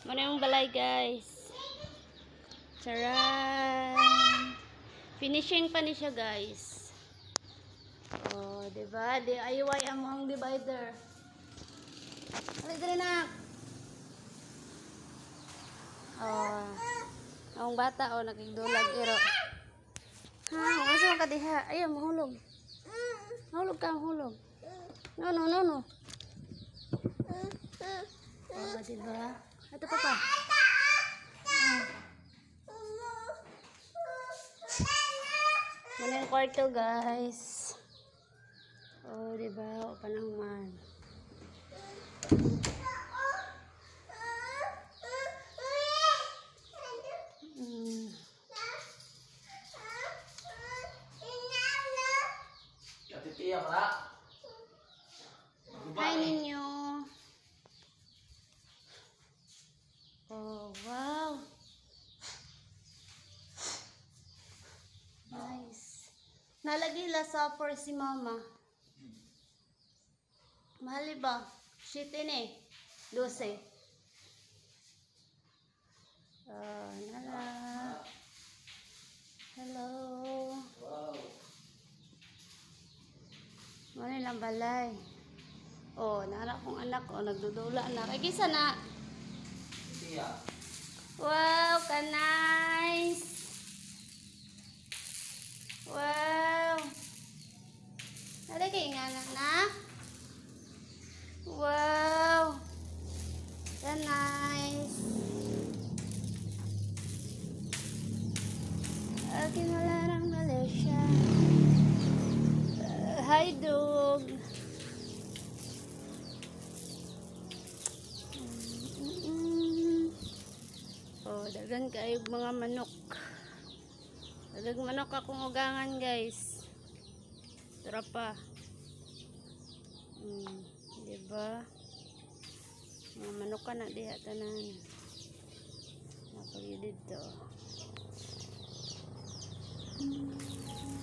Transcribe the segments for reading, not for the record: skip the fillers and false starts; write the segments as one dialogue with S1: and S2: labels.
S1: Muna yung balay, guys. Charan! Finishing pa ni siya, guys. Oh, diba? DIY ang divider. Halika rin na. Oh. Ang bata, oh, nakigdulag iro. Ha, masa ka diha. Ayaw, mahulog. Mahulog ka, mahulog. No. Oh, diba? Ito pa pa. Muna yung kwarto, guys. Oh, diba? O, panahuman. Hi, ninyo. Oh, wow. Nice. Nalagay la supper si mama. Mahal ba? Shit eh. 12. Oh, nala. Hello. Wow. Ano lang balay. Oh, naanak kong anak. Oh, nagdudula anak. Ay, kisa na. Wow, ka nice. Wow. Ada kayak nganak nak. Wow. Ka nice. Aki malarang Malaysia. Hi, dog. Oh, dagang kayo mga manok. Dagang manok akong ugangan, guys. Tara pa. Diba? Mga manok ka na diha tanan. Napagyo dito.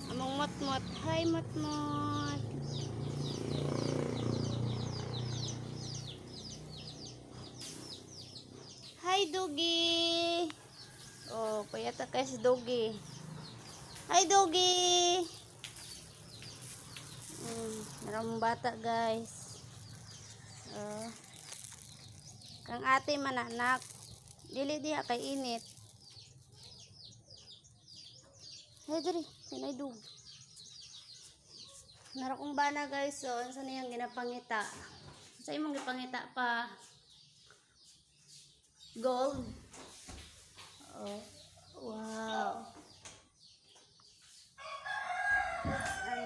S1: Among mot-mot. Hi, mot-mot. Hi, Doggy. Oh, payata kayo si Doggy. Hi, Doggy. Maraming bata, guys. Kang ate mananak. Dili diha kay init. Hey, diri. Pinay dug. Nara kong bana, guys. So, ano sa niyang ginapangita? Sa imong gipangita pa. Gold. Oh, wow.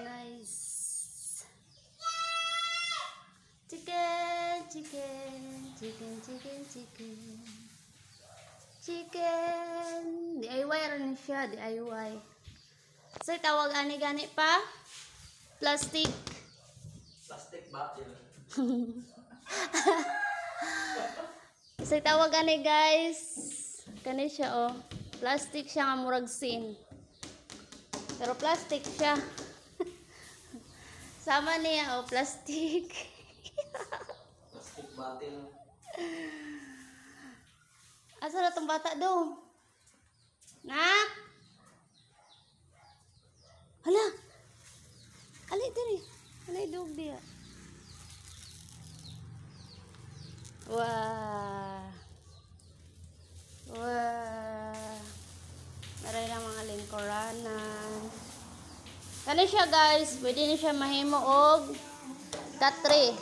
S1: Nice. Chicken. DIY rin siya, DIY. So, tawag ani-gani pa? Plastic.
S2: Plastic bottle.
S1: So, tawag ani, guys. Kani siya, oh. Plastic siya nga murag sin. Pero plastic siya. Sama niya, oh. Plastic.
S2: Plastic bottle.
S1: Asa na itong bata do? Nak? Hala! Ali, diri. Hala, idog diya. Wow. Maray lang mga lingkuranan. Kani siya, guys. Pwede na siya mahimo og katri.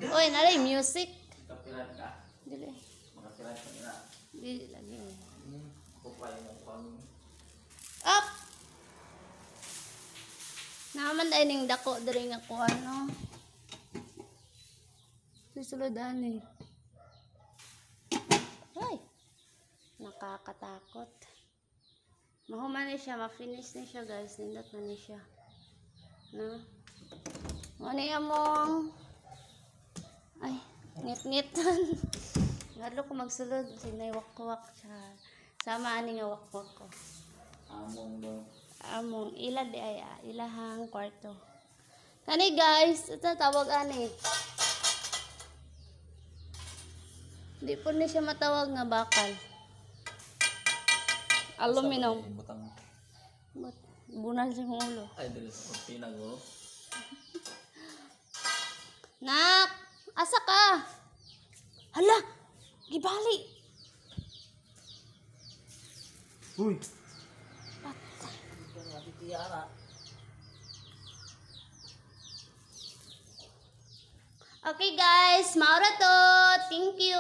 S1: Uy, naray music.
S2: Kapirat ka.
S1: Dili.
S2: Makapirat ka nila.
S1: Dili lagi.
S2: Kupay mo pang.
S1: Up! Naman dahil ning dako diri nga ko ano. Suludan eh. Ay! Nakakatakot. Mahuman na siya. Ma-finish na siya, guys. Nindot na ni siya. No? Muna among ay, ngit-ngitan. Ngalo ko magsulod. Kasi naiwak-wak siya. Sama ani nga wak-wak ko.
S2: Among daw.
S1: Among ila di ay ilahang kwarto. Kani guys, ito tawag ani. Di po na siya matawag nga bakal. Aluminum.
S2: Butang.
S1: Bunal sa ulo.
S2: Ay, dili sa kortina ko.
S1: Nak! Asa ka? Hala! Gibali!
S2: Uy!
S1: Okay guys, maura to. Thank you.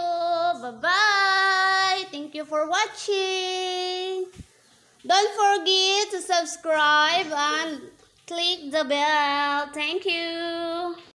S1: Bye-bye. Thank you for watching. Don't forget to subscribe and click the bell. Thank you.